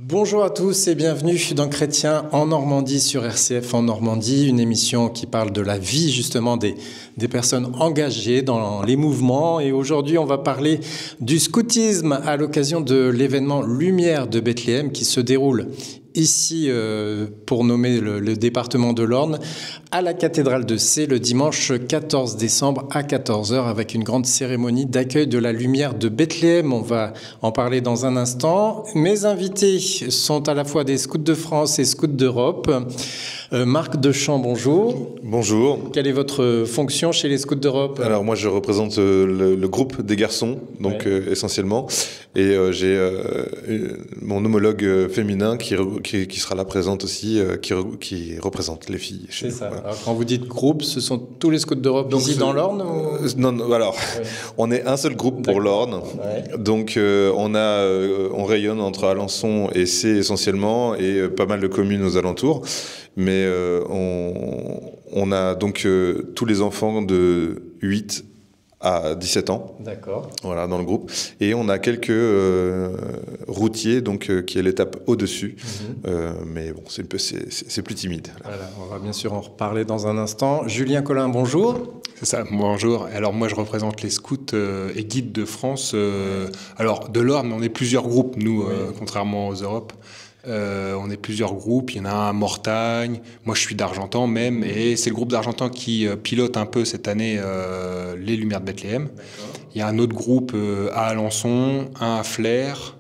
Bonjour à tous et bienvenue dans Chrétien en Normandie sur RCF en Normandie, une émission qui parle de la vie justement des personnes engagées dans les mouvements. Et aujourd'hui, on va parler du scoutisme à l'occasion de l'événement Lumière de Bethléem qui se déroule ici, pour nommer le département de l'Orne, à la cathédrale de Sées le dimanche 14 décembre à 14 h avec une grande cérémonie d'accueil de la lumière de Bethléem. On va en parler dans un instant. Mes invités sont à la fois des scouts de France et scouts d'Europe. Marc Deschamps, bonjour. Bonjour. Quelle est votre fonction chez les scouts d'Europe ? Alors moi je représente le groupe des garçons, donc essentiellement, et j'ai mon homologue féminin qui sera là présente aussi, qui représente les filles. C'est ça. Voilà. Alors, quand vous dites groupe, ce sont tous les scouts d'Europe ici dans l'Orne ou... Non, alors on est un seul groupe pour l'Orne, donc on rayonne entre Alençon et Sées essentiellement, et pas mal de communes aux alentours. Mais on a donc tous les enfants de 8 à 17 ans. D'accord. Voilà, dans le groupe. Et on a quelques routiers, donc qui est l'étape au-dessus. Mais bon, c'est plus timide. Voilà, on va bien sûr en reparler dans un instant. Julien Collin, bonjour. C'est ça, bonjour. Alors moi je représente les scouts et guides de France. Alors de l'Orne, on est plusieurs groupes, nous, contrairement aux Europes. On est plusieurs groupes, il y en a un à Mortagne, moi je suis d'Argentan même, et c'est le groupe d'Argentan qui pilote un peu cette année les Lumières de Bethléem. Il y a un autre groupe à Alençon, un à Flers,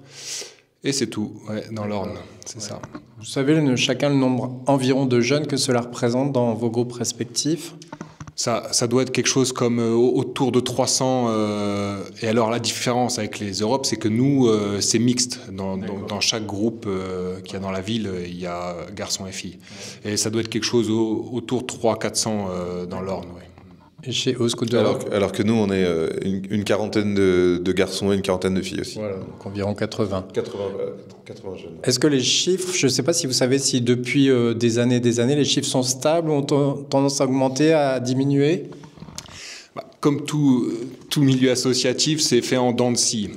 et c'est tout, dans l'Orne, c'est ça. Vous savez chacun le nombre environ de jeunes que cela représente dans vos groupes respectifs ? Ça doit être quelque chose comme autour de 300. Et alors la différence avec les Europes, c'est que nous, c'est mixte. Dans chaque groupe qu'il y a dans la ville, il y a garçons et filles. Et ça doit être quelque chose autour de 300-400 dans l'Orne. Ouais. Et chez Aux Scouts d'Europe ? Alors que nous, on est une quarantaine de garçons et une quarantaine de filles aussi. Voilà, donc environ 80. 80 jeunes. Est-ce que les chiffres, je ne sais pas si vous savez si depuis des années, les chiffres sont stables ou ont tendance à augmenter, à diminuer ? Comme tout milieu associatif, c'est fait en dents de scie.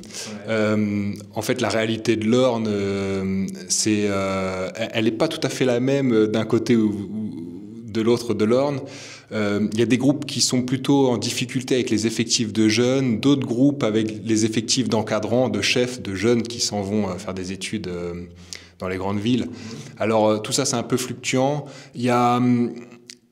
En fait, la réalité de l'Orne, elle n'est pas tout à fait la même d'un côté ou de l'autre de l'Orne. Il y a des groupes qui sont plutôt en difficulté avec les effectifs de jeunes, d'autres groupes avec les effectifs d'encadrants, de chefs, de jeunes qui s'en vont faire des études dans les grandes villes. Alors tout ça, c'est un peu fluctuant. Il y a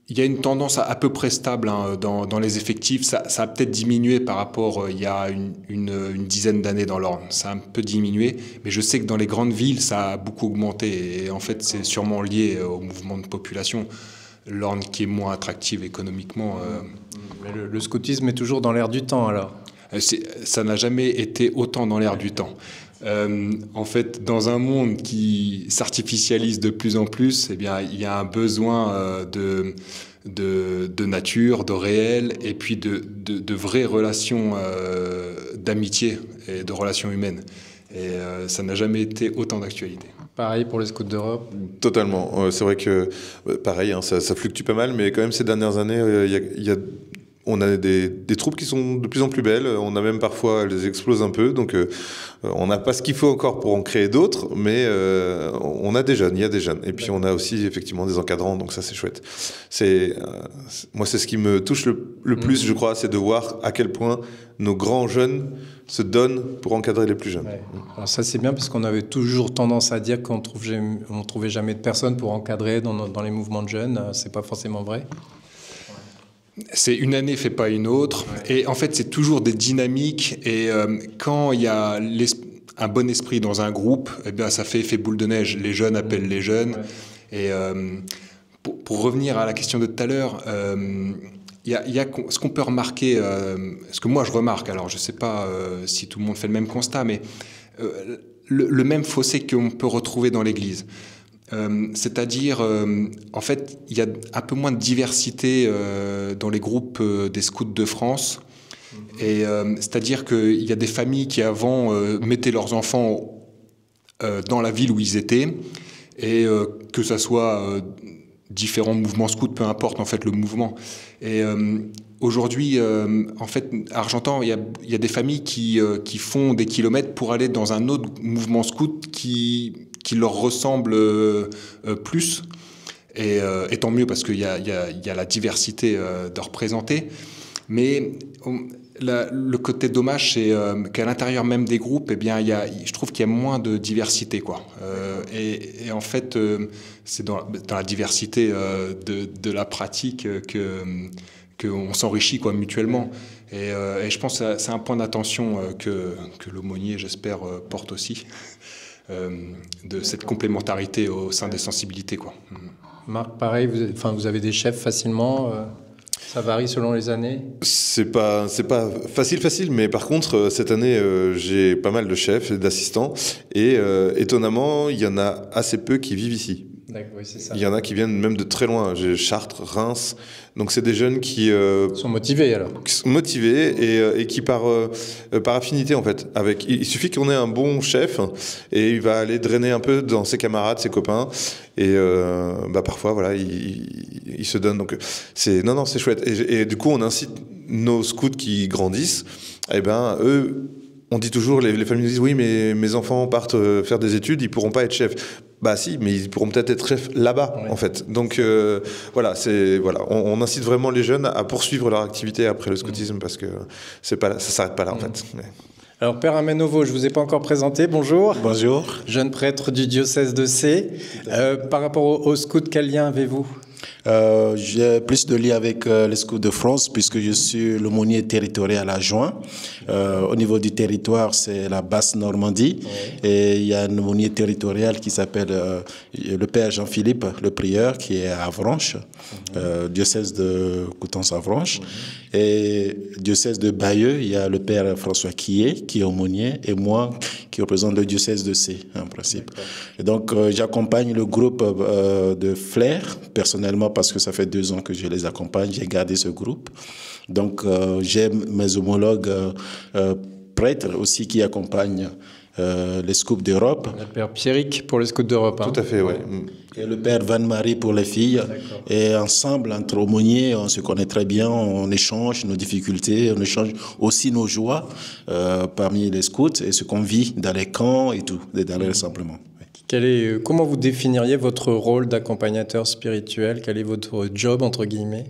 une tendance à peu près stable dans les effectifs. Ça a peut-être diminué par rapport il y a une dizaine d'années dans l'Orne. Ça a un peu diminué, mais je sais que dans les grandes villes, ça a beaucoup augmenté. Et en fait, c'est sûrement lié au mouvement de population. L'Orne qui est moins attractive économiquement. Mais le scoutisme est toujours dans l'air du temps, alors ? Ça n'a jamais été autant dans l'air du temps. En fait, dans un monde qui s'artificialise de plus en plus, eh bien, il y a un besoin de nature, de réel, et puis de vraies relations d'amitié et de relations humaines. Et ça n'a jamais été autant d'actualité. Pareil pour les scouts d'Europe ? Totalement. C'est vrai que, pareil, ça fluctue pas mal, mais quand même ces dernières années, on a des troupes qui sont de plus en plus belles. On a même parfois, elles explosent un peu. Donc, on n'a pas ce qu'il faut encore pour en créer d'autres, mais on a des jeunes, il y a des jeunes. Et puis, on a aussi effectivement des encadrants, donc ça, c'est chouette. Moi, c'est ce qui me touche le plus, je crois, c'est de voir à quel point nos grands jeunes se donnent pour encadrer les plus jeunes. Ouais. Alors ça, c'est bien parce qu'on avait toujours tendance à dire qu'on trouvait jamais de personnes pour encadrer dans les mouvements de jeunes. C'est pas forcément vrai. C'est une année fait pas une autre, et en fait c'est toujours des dynamiques, et quand il y a un bon esprit dans un groupe, eh bien ça fait effet boule de neige. Les jeunes appellent les jeunes, et pour revenir à la question de tout à l'heure, il y a ce qu'on peut remarquer, ce que moi je remarque, alors je sais pas si tout le monde fait le même constat, mais le même fossé qu'on peut retrouver dans l'Église. C'est-à-dire, en fait, il y a un peu moins de diversité dans les groupes des scouts de France. Et c'est-à-dire qu'il y a des familles qui avant mettaient leurs enfants dans la ville où ils étaient, et que ça soit différents mouvements scouts, peu importe en fait le mouvement. Et aujourd'hui, en fait, à Argentan, il y a des familles qui font des kilomètres pour aller dans un autre mouvement scout qui qui leur ressemble plus. Et tant mieux parce qu'il y a la diversité de représenter. Mais le côté dommage, c'est qu'à l'intérieur même des groupes, eh bien, je trouve qu'il y a moins de diversité, quoi. Et en fait, c'est dans la diversité de la pratique qu'on s'enrichit, quoi, mutuellement. Et je pense que c'est un point d'attention que l'aumônier, j'espère, porte aussi, de cette complémentarité au sein des sensibilités, quoi. Marc, pareil, vous avez des chefs facilement ça varie selon les années? C'est pas facile, mais par contre, cette année, j'ai pas mal de chefs et d'assistants, et étonnamment, il y en a assez peu qui vivent ici. Oui, c'est ça. Il y en a qui viennent même de très loin. J'ai Chartres, Reims. Donc c'est des jeunes qui sont motivés alors. Qui sont motivés et qui par affinité en fait. Il suffit qu'on ait un bon chef et il va aller drainer un peu dans ses camarades, ses copains. Et parfois voilà, il se donne. Donc c'est chouette. Et du coup on incite nos scouts qui grandissent. Et ben eux. On dit toujours, les familles nous disent, oui, mais mes enfants partent faire des études, ils pourront pas être chefs. Bah si, mais ils pourront peut-être être chefs là-bas, en fait. Donc on incite vraiment les jeunes à poursuivre leur activité après le scoutisme parce que ça s'arrête pas là, en fait. Mais... Alors, Père Amenovo, je ne vous ai pas encore présenté. Bonjour. Bonjour. Jeune prêtre du diocèse de C. Par rapport au scout, quel lien avez-vous ? J'ai plus de lien avec les scouts de France puisque je suis l'aumônier territorial adjoint. Au niveau du territoire, c'est la Basse-Normandie. Oui. Et il y a un aumônier territorial qui s'appelle le Père Jean-Philippe, le prieur, qui est à Avranches, diocèse de Coutances-Avranches. Et diocèse de Bayeux, il y a le Père François Quillet, qui est aumônier, et moi, qui représente le diocèse de C, en principe. Et donc, j'accompagne le groupe de Flers, personnellement, parce que ça fait 2 ans que je les accompagne, j'ai gardé ce groupe. Donc, j'ai mes homologues prêtres aussi qui accompagnent les scouts d'Europe. Le Père Pierrick pour les scouts d'Europe. Tout à fait, oui. Et le Père Van-Marie pour les filles. Et ensemble, entre aumôniers, on se connaît très bien, on échange nos difficultés, on échange aussi nos joies parmi les scouts et ce qu'on vit dans les camps et tout, dans les rassemblements. Comment vous définiriez votre rôle d'accompagnateur spirituel? Quel est votre job, entre guillemets?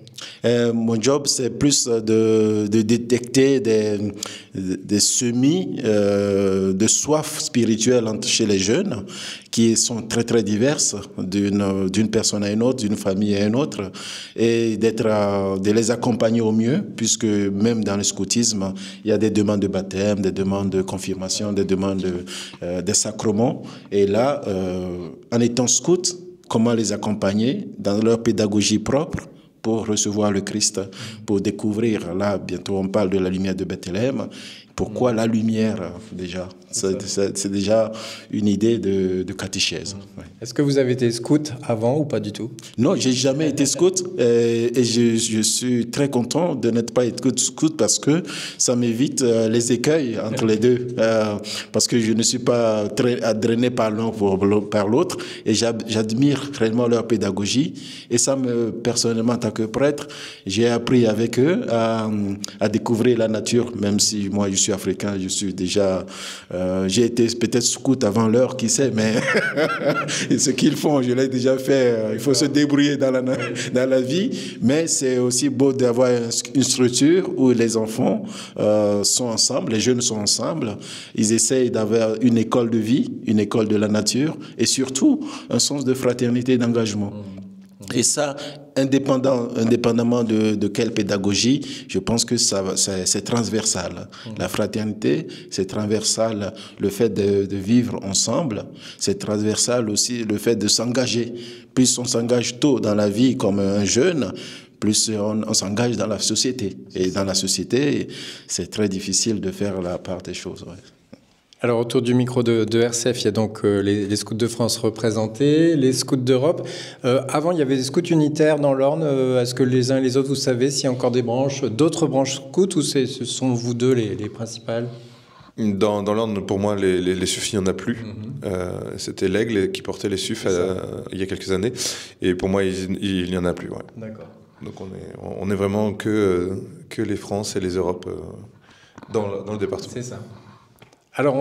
Mon job, c'est plus de détecter des semis de soif spirituelle chez les jeunes qui sont très, très diverses d'une personne à une autre, d'une famille à une autre, et de les accompagner au mieux, puisque même dans le scoutisme, il y a des demandes de baptême, des demandes de confirmation, des demandes des sacrements. Et là, en étant scout, comment les accompagner dans leur pédagogie propre pour recevoir le Christ, pour découvrir. Là, bientôt, on parle de la lumière de Bethléem. Pourquoi la lumière, déjà? C'est déjà une idée de catéchèse. Ouais. Est-ce que vous avez été scout avant ou pas du tout? Non, j'ai jamais été scout et je suis très content de n'être pas été scout parce que ça m'évite les écueils entre les deux. Parce que je ne suis pas très drainé par l'un par l'autre et j'admire réellement leur pédagogie. Et ça, personnellement, en tant que prêtre, j'ai appris avec eux à découvrir la nature, même si moi, je suis africain, je suis déjà... j'ai été peut-être scout avant l'heure, qui sait, mais ce qu'ils font, je l'ai déjà fait. Il faut se débrouiller dans la vie, mais c'est aussi beau d'avoir une structure où les enfants sont ensemble, les jeunes sont ensemble, ils essayent d'avoir une école de vie, une école de la nature, et surtout un sens de fraternité et d'engagement. Et ça, indépendamment de quelle pédagogie, je pense que c'est transversal. La fraternité, c'est transversal. Le fait de vivre ensemble, c'est transversal aussi le fait de s'engager. Plus on s'engage tôt dans la vie comme un jeune, plus on s'engage dans la société. Et dans la société, c'est très difficile de faire la part des choses. Ouais. Alors, autour du micro de RCF, il y a donc les scouts de France représentés, les scouts d'Europe. Avant, il y avait des scouts unitaires dans l'Orne. Est-ce que les uns et les autres, vous savez s'il y a encore des branches, d'autres branches scouts, ou ce sont vous deux les principales? Dans l'Orne, pour moi, les SUF, il n'y en a plus. C'était l'Aigle qui portait les SUF il y a quelques années. Et pour moi, il n'y en a plus. Ouais. D'accord. Donc, on est vraiment que les France et les Europes dans le département. C'est ça. Alors,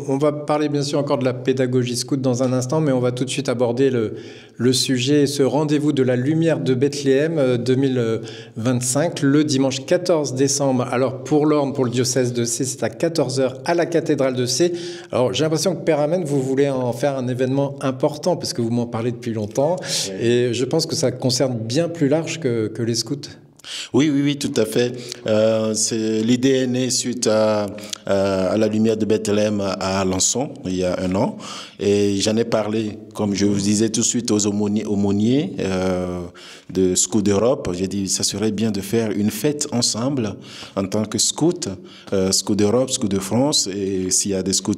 on va parler bien sûr encore de la pédagogie scout dans un instant, mais on va tout de suite aborder le sujet, ce rendez-vous de la lumière de Bethléem 2025, le dimanche 14 décembre. Alors, pour l'Orne, pour le diocèse de Sées, c'est à 14h à la cathédrale de Sées. Alors, j'ai l'impression que Père Amen, vous voulez en faire un événement important, parce que vous m'en parlez depuis longtemps, oui. Et je pense que ça concerne bien plus large que les scouts. Oui, tout à fait. L'idée est née suite à la lumière de Bethléem à Alençon, il y a 1 an. Et j'en ai parlé, comme je vous disais tout de suite, aux aumôniers de Scouts d'Europe. J'ai dit, ça serait bien de faire une fête ensemble en tant que scouts, Scouts d'Europe, Scouts de France. Et s'il y a des scouts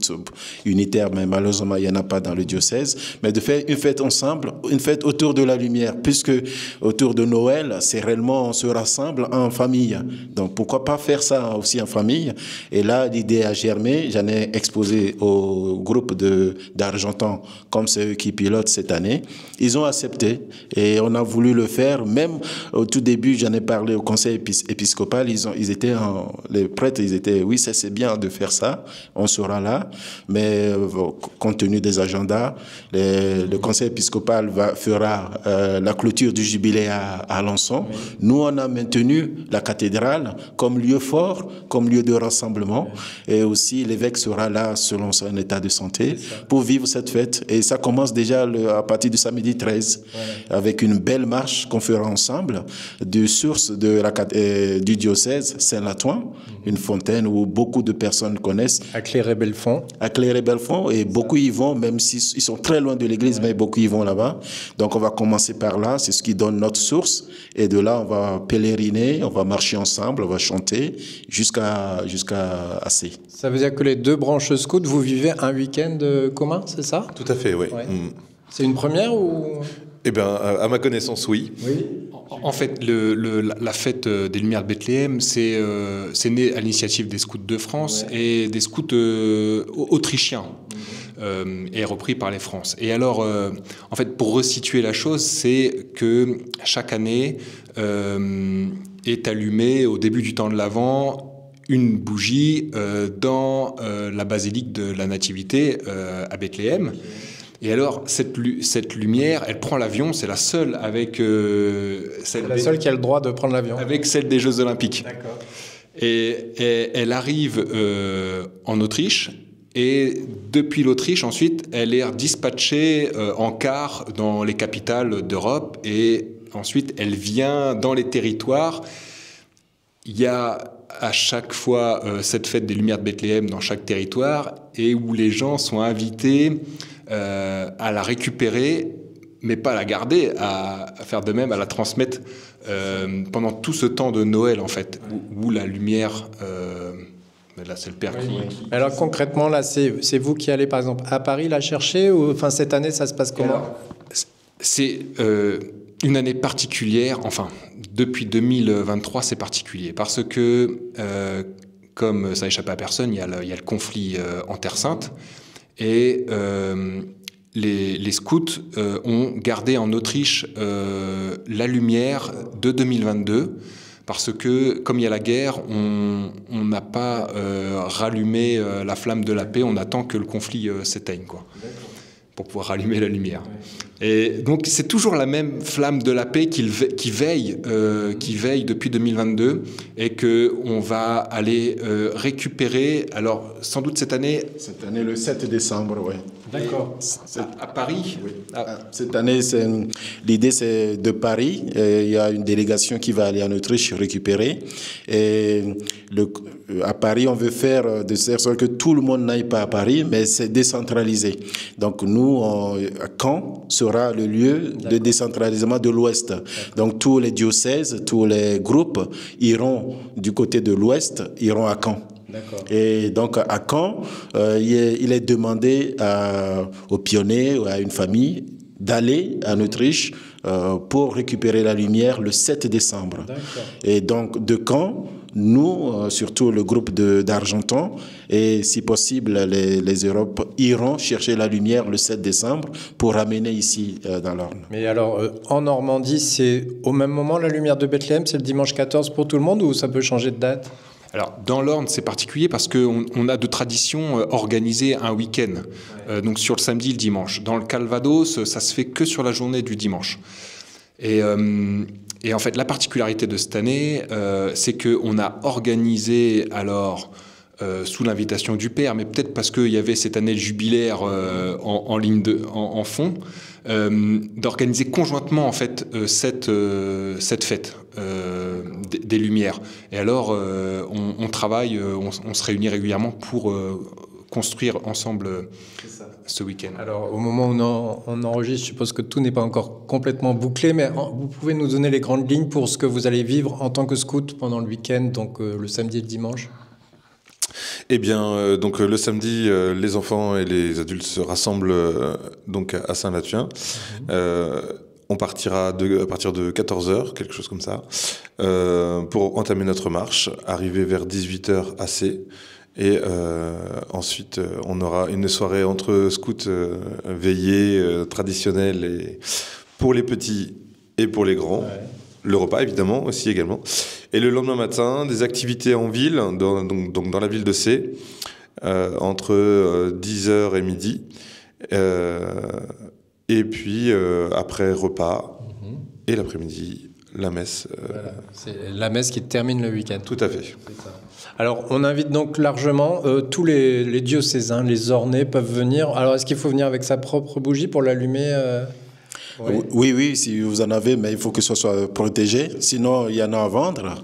unitaires, mais malheureusement, il n'y en a pas dans le diocèse. Mais de faire une fête ensemble, une fête autour de la lumière, puisque autour de Noël, c'est réellement, on se rassemble en famille. Donc, pourquoi pas faire ça aussi en famille? Et là, l'idée a germé. J'en ai exposé au groupe d'Argentan, comme c'est eux qui pilotent cette année. Ils ont accepté et on a voulu le faire. Même au tout début, j'en ai parlé au conseil épiscopal. Les prêtres, ils étaient, oui, c'est bien de faire ça. On sera là. Mais compte tenu des agendas, le conseil épiscopal fera la clôture du jubilé à Alençon. Oui. Nous, on a maintenu la cathédrale comme lieu fort, comme lieu de rassemblement. Oui. Et aussi, l'évêque sera là selon son état de santé pour vivre cette fête. Et ça commence déjà à partir du samedi 13, avec une belle marche qu'on fera ensemble de source du diocèse Saint-Latouin, une fontaine où beaucoup de personnes connaissent. À Cléré-Belfond. À Cléré-Belfond, et beaucoup y vont, même s'ils sont très loin de l'église, mais beaucoup y vont là-bas. Donc on va commencer par là, c'est ce qui donne notre source. Et de là, on va pèleriner, on va marcher ensemble, on va chanter jusqu'à Sées. Ça veut dire que les 2 branches scouts, vous vivez un week-end commun, c'est ça? Tout à fait, oui. Ouais. C'est une première ou... Eh bien, à ma connaissance, oui. En fait, la fête des Lumières de Bethléem, c'est né à l'initiative des Scouts de France et des Scouts autrichiens. Et repris par les France. Et alors, en fait, pour resituer la chose, c'est que chaque année est allumée au début du temps de l'Avent une bougie dans la basilique de la Nativité à Bethléem. Et alors, cette lumière, elle prend l'avion, c'est la seule avec... seule qui a le droit de prendre l'avion. Avec celle des Jeux Olympiques. D'accord. Et elle arrive en Autriche. Et depuis l'Autriche, ensuite, elle est dispatchée en car dans les capitales d'Europe. Et ensuite, elle vient dans les territoires. Il y a à chaque fois cette fête des Lumières de Bethléem dans chaque territoire et où les gens sont invités à la récupérer, mais pas à la garder, à faire de même, à la transmettre pendant tout ce temps de Noël, en fait, où la lumière... Là, c'est le père qui... Alors concrètement, là, c'est vous qui allez, par exemple, à Paris la chercher ou enfin, cette année, ça se passe comment? C'est une année particulière. Enfin, depuis 2023, c'est particulier. Parce que, comme ça échappe à personne, il y a le conflit en Terre Sainte. Et les scouts ont gardé en Autriche la lumière de 2022. Parce que, comme il y a la guerre, on n'a pas rallumé la flamme de la paix, on attend que le conflit s'éteigne, quoi, pour pouvoir rallumer la lumière. Et donc, c'est toujours la même flamme de la paix qui veille depuis 2022 et qu'on va aller récupérer, alors sans doute cette année... Cette année, le 7 décembre, oui. D'accord. À Paris, oui. Cette année, l'idée, c'est de Paris. Il y a une délégation qui va aller en Autriche récupérer. Et à Paris, on veut faire de sorte que tout le monde n'aille pas à Paris, mais c'est décentralisé. Donc, nous, à Caen sera le lieu de décentralisation de l'Ouest. Donc, tous les diocèses, tous les groupes iront du côté de l'Ouest, iront à Caen. Et donc, à Caen, il est demandé aux pionniers, à une famille, d'aller en Autriche pour récupérer la lumière le 7 décembre. Et donc, de Caen, nous, surtout le groupe d'Argentan, et si possible, les Europes iront chercher la lumière le 7 décembre pour ramener ici dans l'Orne. Mais alors, en Normandie, c'est au même moment la lumière de Bethléem, c'est le dimanche 14 pour tout le monde ou ça peut changer de date ? Alors, dans l'Orne, c'est particulier parce qu'on a de tradition organisée un week-end, donc sur le samedi et le dimanche. Dans le Calvados, ça se fait que sur la journée du dimanche. Et en fait, la particularité de cette année, c'est qu'on a organisé, alors, sous l'invitation du père, mais peut-être parce qu'il y avait cette année le jubilaire en fond, d'organiser conjointement en fait cette fête des Lumières. Et alors on travaille, on se réunit régulièrement pour construire ensemble ce week-end. Alors au moment où on enregistre, je suppose que tout n'est pas encore complètement bouclé, mais vous pouvez nous donner les grandes lignes pour ce que vous allez vivre en tant que scout pendant le week-end, donc le samedi et le dimanche? Eh bien, donc le samedi, les enfants et les adultes se rassemblent donc à Saint-Lathuin. On partira à partir de 14h, quelque chose comme ça, pour entamer notre marche, arriver vers 18h assez. Et ensuite, on aura une soirée entre scouts veillée traditionnelle et pour les petits et pour les grands. Ouais. Le repas, évidemment, aussi également. Et le lendemain matin, des activités en ville, donc dans la ville de C, entre 10h et midi. Et puis, après repas, et l'après-midi, la messe. Voilà. C'est la messe qui termine le week-end. Tout à fait. Alors, on invite donc largement tous les diocésains, les ornais peuvent venir. Alors, est-ce qu'il faut venir avec sa propre bougie pour l'allumer Oui, si vous en avez, mais il faut que ce soit protégé. Sinon, il y en a à vendre.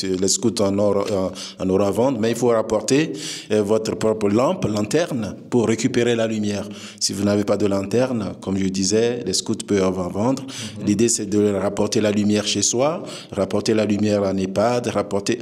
Les scouts en aura à vendre, mais il faut rapporter votre propre lanterne, pour récupérer la lumière. Si vous n'avez pas de lanterne, comme je disais, les scouts peuvent en vendre. L'idée, c'est de rapporter la lumière chez soi, rapporter la lumière en EHPAD,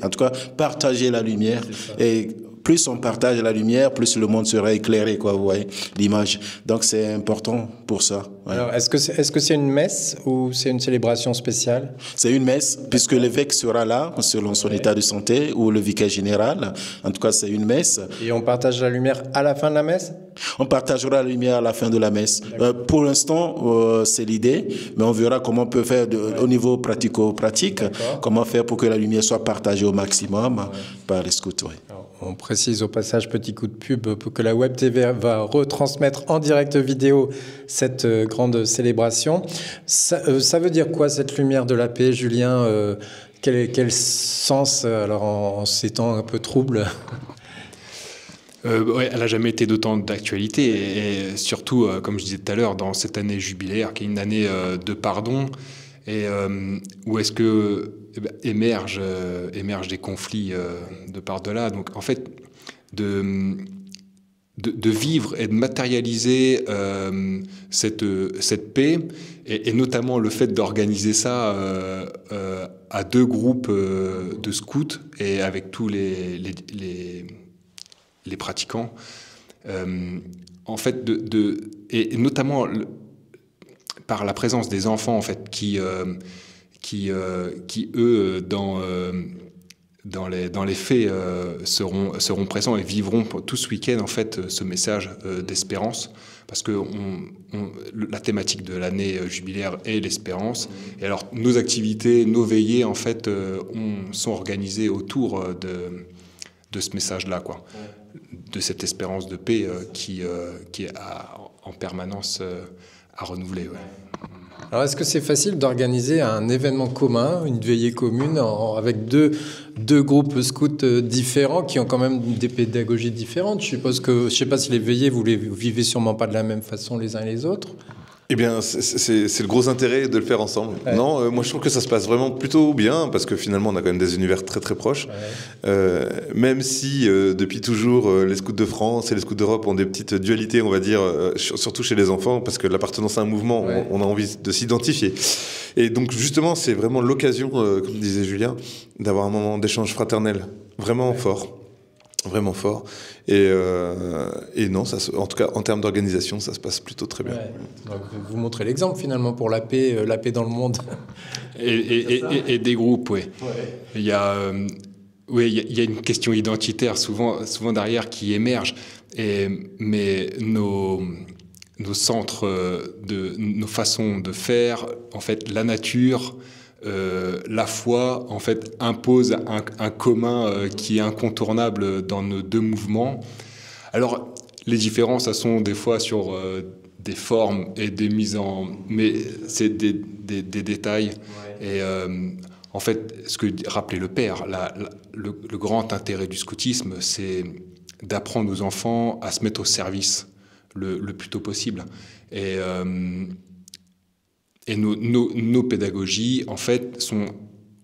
en tout cas, partager la lumière. Et plus on partage la lumière, plus le monde sera éclairé, quoi, vous voyez, l'image. Donc, c'est important pour ça. Ouais. Alors, est-ce que c'est une messe ou c'est une célébration spéciale? C'est une messe, puisque l'évêque sera là, selon son état de santé, ou le vicaire général. En tout cas, c'est une messe. Et on partage la lumière à la fin de la messe? On partagera la lumière à la fin de la messe. Pour l'instant, c'est l'idée, mais on verra comment on peut faire au niveau pratico-pratique, comment faire pour que la lumière soit partagée au maximum par les scouts. Ouais. Alors, on précise au passage, petit coup de pub, que la Web TV va retransmettre en direct vidéo cette grande célébration. Ça veut dire quoi, cette lumière de la paix, Julien? Quel sens, alors en ces temps un peu troubles? Ouais, elle n'a jamais été d'autant d'actualité, et surtout, comme je disais tout à l'heure, dans cette année jubilaire, qui est une année de pardon, et où est-ce que émergent des conflits de par-delà. Donc, en fait, de vivre et de matérialiser cette paix, et notamment le fait d'organiser ça à deux groupes de scouts et avec tous les pratiquants, en fait, et notamment par la présence des enfants, en fait, qui eux, dans les faits, seront présents et vivront tout ce week-end, en fait, ce message d'espérance, parce que la thématique de l'année jubilaire est l'espérance. Et alors, nos activités, nos veillées, en fait, sont organisées autour de ce message-là, quoi. De cette espérance de paix qui est en permanence à renouveler. Ouais. Alors, est-ce que c'est facile d'organiser un événement commun, une veillée commune, avec deux groupes scouts différents qui ont quand même des pédagogies différentes? Je suppose que, je sais pas si les veillées, vous les vivez sûrement pas de la même façon les uns et les autres. Eh bien, c'est le gros intérêt de le faire ensemble. Ouais. Non, moi je trouve que ça se passe vraiment plutôt bien, parce que finalement on a quand même des univers très très proches. Ouais. Même si depuis toujours les scouts de France et les scouts d'Europe ont des petites dualités, on va dire, surtout chez les enfants, parce que l'appartenance à un mouvement, on a envie de s'identifier. Et donc justement, c'est vraiment l'occasion, comme disait Julien, d'avoir un moment d'échange fraternel vraiment fort. Vraiment fort. Et non, en tout cas, en termes d'organisation, ça se passe plutôt très bien. Ouais. Donc, vous montrez l'exemple, finalement, pour la paix dans le monde. Et des groupes, oui. Ouais. Il y a une question identitaire souvent derrière qui émerge. Mais nos centres, nos façons de faire, en fait, la nature, la foi, en fait, impose un commun qui est incontournable dans nos deux mouvements. Alors, les différences, elles sont des fois sur des formes et des mises en... Mais c'est des détails. Ouais. Et en fait, ce que rappelait le père, le grand intérêt du scoutisme, c'est d'apprendre aux enfants à se mettre au service le plus tôt possible. Et nos pédagogies, en fait,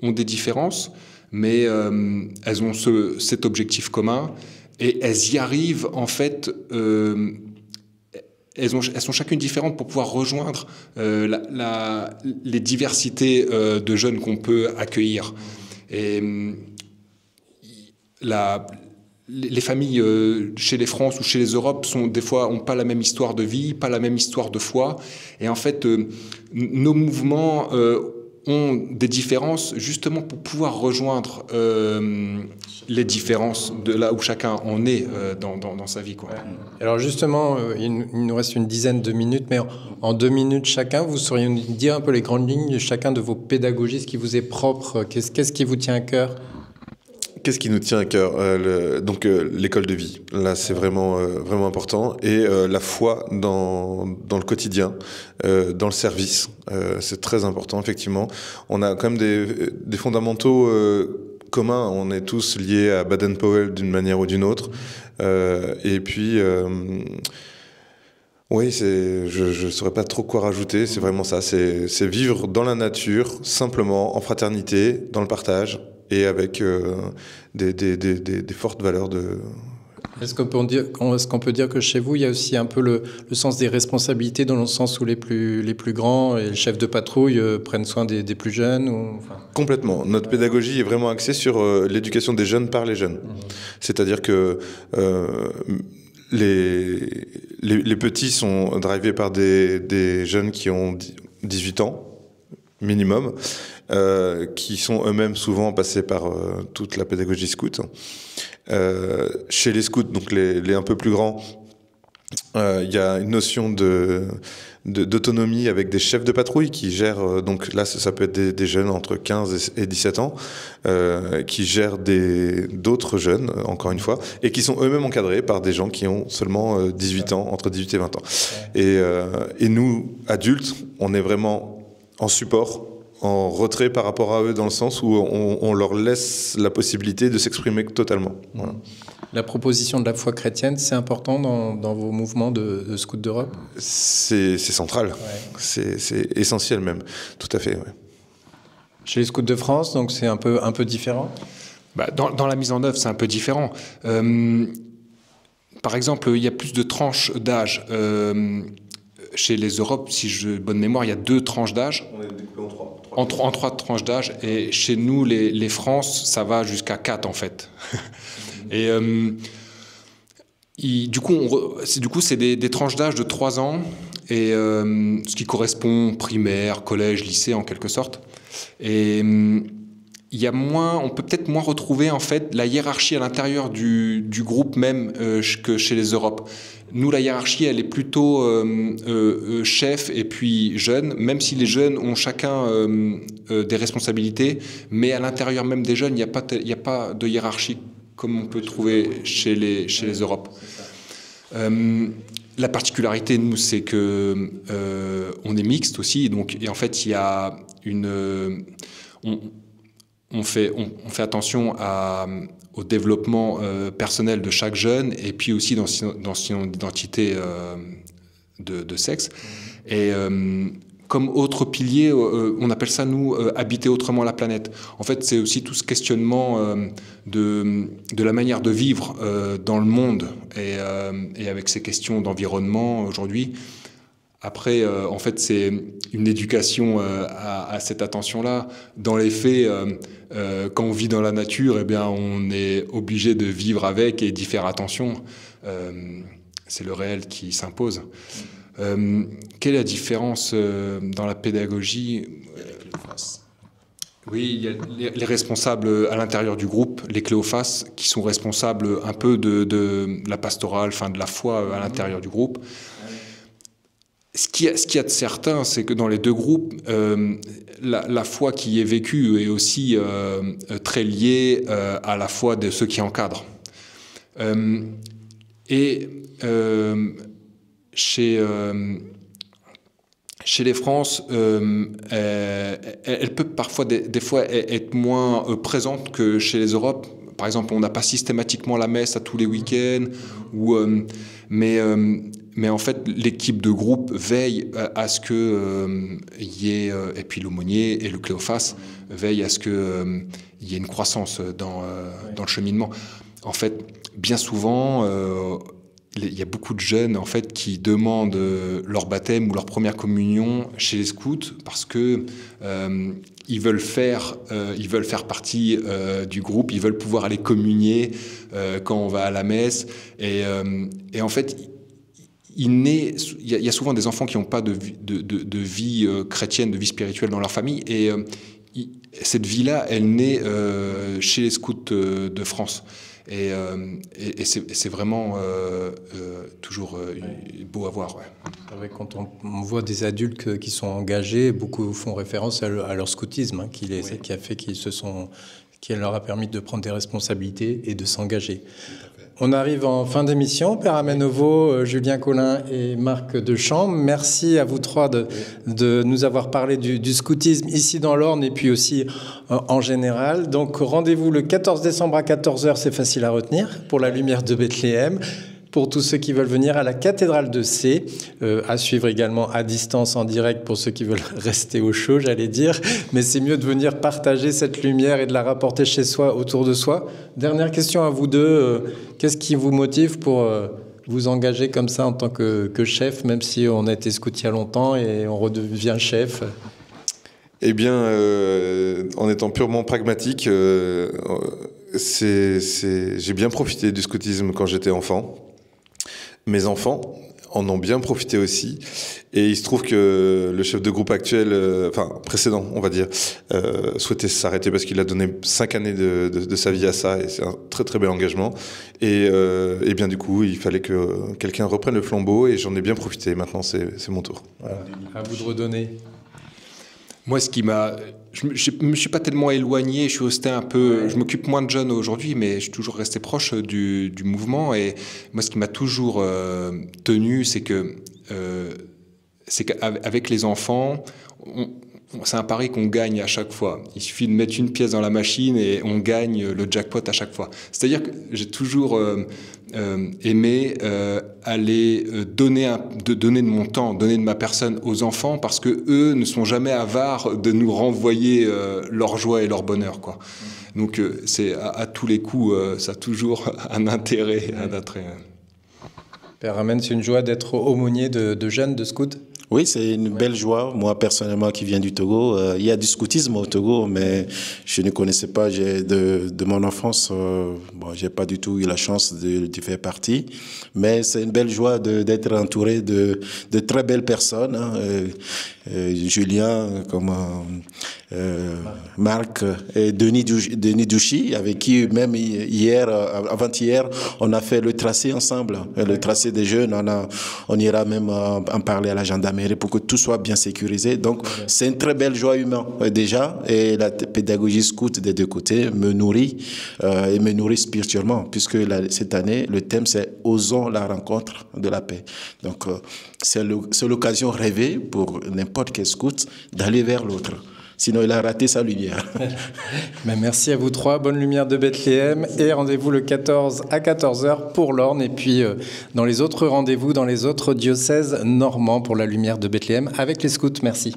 ont des différences, mais elles ont cet objectif commun et elles y arrivent, en fait, elles sont chacune différentes pour pouvoir rejoindre les diversités de jeunes qu'on peut accueillir. Et les familles chez les France ou chez les Europes des fois n'ont pas la même histoire de vie, pas la même histoire de foi. Et en fait, nos mouvements ont des différences justement pour pouvoir rejoindre les différences de là où chacun en est dans sa vie, quoi. Alors justement, il nous reste une dizaine de minutes, mais en 2 minutes chacun, vous sauriez nous dire un peu les grandes lignes de chacun de vos pédagogies, ce qui vous est propre, qu'est-ce qui vous tient à cœur ? Qu'est-ce qui nous tient à cœur ? Donc l'école de vie, là c'est vraiment important, et la foi dans le quotidien, dans le service, c'est très important effectivement. On a quand même des fondamentaux communs, on est tous liés à Baden-Powell d'une manière ou d'une autre, et puis oui, je saurais pas trop quoi rajouter, c'est vraiment ça, c'est vivre dans la nature, simplement, en fraternité, dans le partage, et avec des fortes valeurs de... Est-ce qu'on peut dire que chez vous, il y a aussi un peu le sens des responsabilités, dans le sens où les plus grands et le chef de patrouille prennent soin des plus jeunes enfin... Complètement. Notre pédagogie est vraiment axée sur l'éducation des jeunes par les jeunes. C'est-à-dire que les petits sont drivés par des jeunes qui ont 18 ans, minimum, qui sont eux-mêmes souvent passés par toute la pédagogie scout. Chez les scouts, donc les un peu plus grands, il y a une notion d'autonomie avec des chefs de patrouille qui gèrent, donc là ça peut être des jeunes entre 15 et 17 ans, qui gèrent d'autres jeunes, encore une fois, et qui sont eux-mêmes encadrés par des gens qui ont seulement 18 ans, entre 18 et 20 ans. Et nous, adultes, on est vraiment en support, en retrait par rapport à eux, dans le sens où on leur laisse la possibilité de s'exprimer totalement. Voilà. La proposition de la foi chrétienne, c'est important dans vos mouvements de Scouts d'Europe ? C'est central, ouais. C'est essentiel même, tout à fait. Ouais. Chez les Scouts de France, donc c'est un peu différent ? Dans la mise en œuvre, c'est un peu différent. Par exemple, il y a plus de tranches d'âge. Chez les Europes, si j'ai bonne mémoire, il y a 2 tranches d'âge. On est découpé en 3. En 3 tranches d'âge. Et chez nous, les France, ça va jusqu'à 4, en fait. Et du coup, c'est des tranches d'âge de 3 ans, et ce qui correspond primaire, collège, lycée, en quelque sorte. Et il y a on peut peut-être moins retrouver, en fait, la hiérarchie à l'intérieur du groupe même que chez les Europes. Nous, la hiérarchie, elle est plutôt chef et puis jeune, même si les jeunes ont chacun des responsabilités, mais à l'intérieur même des jeunes, il n'y a pas de hiérarchie comme on peut trouver chez les Europes. La particularité, nous, c'est que on est mixte aussi, et en fait, il y a on fait attention au développement personnel de chaque jeune, et puis aussi dans son identité de sexe. Et comme autre pilier, on appelle ça, nous, habiter autrement la planète. En fait, c'est aussi tout ce questionnement de la manière de vivre dans le monde, et avec ces questions d'environnement aujourd'hui. Après, en fait, c'est une éducation à cette attention-là. Dans les faits, quand on vit dans la nature, eh bien, on est obligé de vivre avec et d'y faire attention. C'est le réel qui s'impose. Quelle est la différence dans la pédagogie ? Oui, il y a les responsables à l'intérieur du groupe, les cléophases, qui sont responsables un peu de la pastorale, enfin de la foi à l'intérieur du groupe. Ce qu'il y a de certain, c'est que dans les deux groupes, la foi qui est vécue est aussi très liée à la foi de ceux qui encadrent. Chez les France, elle peut parfois des fois être moins présente que chez les Europes. Par exemple, on n'a pas systématiquement la messe à tous les week-ends, mais en fait, l'équipe de groupe veille à ce que y ait, et puis l'aumônier et le cléophas veillent à ce que y ait une croissance dans le cheminement. En fait, bien souvent, il y a beaucoup de jeunes en fait qui demandent leur baptême ou leur première communion chez les scouts parce que ils veulent faire partie du groupe, ils veulent pouvoir aller communier quand on va à la messe et en fait il y a souvent des enfants qui n'ont pas de vie chrétienne, de vie spirituelle dans leur famille et cette vie-là, elle naît chez les scouts de France. Et c'est vraiment toujours beau à voir. Ouais. C'est vrai, quand on voit des adultes qui sont engagés, beaucoup font référence à leur scoutisme, qui a fait qui leur a permis de prendre des responsabilités et de s'engager. On arrive en fin d'émission. Père Amenovo, Julien Collin et Marc Dechamps, merci à vous trois de nous avoir parlé du scoutisme ici dans l'Orne et puis aussi en général. Donc rendez-vous le 14 décembre à 14h, c'est facile à retenir, pour la lumière de Bethléem. Pour tous ceux qui veulent venir à la cathédrale de C, à suivre également à distance en direct pour ceux qui veulent rester au chaud, j'allais dire. Mais c'est mieux de venir partager cette lumière et de la rapporter chez soi, autour de soi. Dernière question à vous deux. Qu'est-ce qui vous motive pour vous engager comme ça en tant que chef, même si on a été scout il y a longtemps et on redevient chef? Eh bien, en étant purement pragmatique, j'ai bien profité du scoutisme quand j'étais enfant. Mes enfants en ont bien profité aussi. Et il se trouve que le chef de groupe actuel, précédent, on va dire, souhaitait s'arrêter parce qu'il a donné 5 années de sa vie à ça. Et c'est un très très bel engagement. Et bien du coup, il fallait que quelqu'un reprenne le flambeau et j'en ai bien profité. Maintenant, c'est mon tour. Voilà. À vous de redonner. Moi, je me suis pas tellement éloigné, je suis resté un peu, je m'occupe moins de jeunes aujourd'hui, mais je suis toujours resté proche du mouvement. Et moi, ce qui m'a toujours tenu, c'est qu'avec les enfants, c'est un pari qu'on gagne à chaque fois. Il suffit de mettre une pièce dans la machine et on gagne le jackpot à chaque fois. C'est-à-dire que j'ai toujours aimé aller donner de mon temps, donner de ma personne aux enfants parce que eux ne sont jamais avares de nous renvoyer leur joie et leur bonheur, quoi. Donc c'est à tous les coups, ça a toujours un intérêt. Père Amen, c'est une joie d'être aumônier de jeunes, de scouts. Oui, c'est une belle joie. Moi, personnellement, qui viens du Togo, il y a du scoutisme au Togo, mais je ne connaissais pas. De mon enfance, j'ai pas du tout eu la chance de faire partie. Mais c'est une belle joie d'être entouré de très belles personnes. Hein. Julien, comme Marc et Denis Douchy, avec qui même avant-hier, on a fait le tracé ensemble. Le tracé des jeunes, on ira même en parler à la gendarmerie pour que tout soit bien sécurisé. Donc, c'est une très belle joie humaine déjà. Et la pédagogie scout des deux côtés me nourrit et me nourrit spirituellement, puisque cette année, le thème, c'est « Osons la rencontre de la paix ». Donc, c'est l'occasion rêvée pour n'importe quel scout d'aller vers l'autre. Sinon, il a raté sa lumière. Merci à vous trois. Bonne lumière de Bethléem. Et rendez-vous le 14 à 14h pour l'Orne. Et puis, dans les autres rendez-vous, dans les autres diocèses normands pour la lumière de Bethléem avec les scouts. Merci.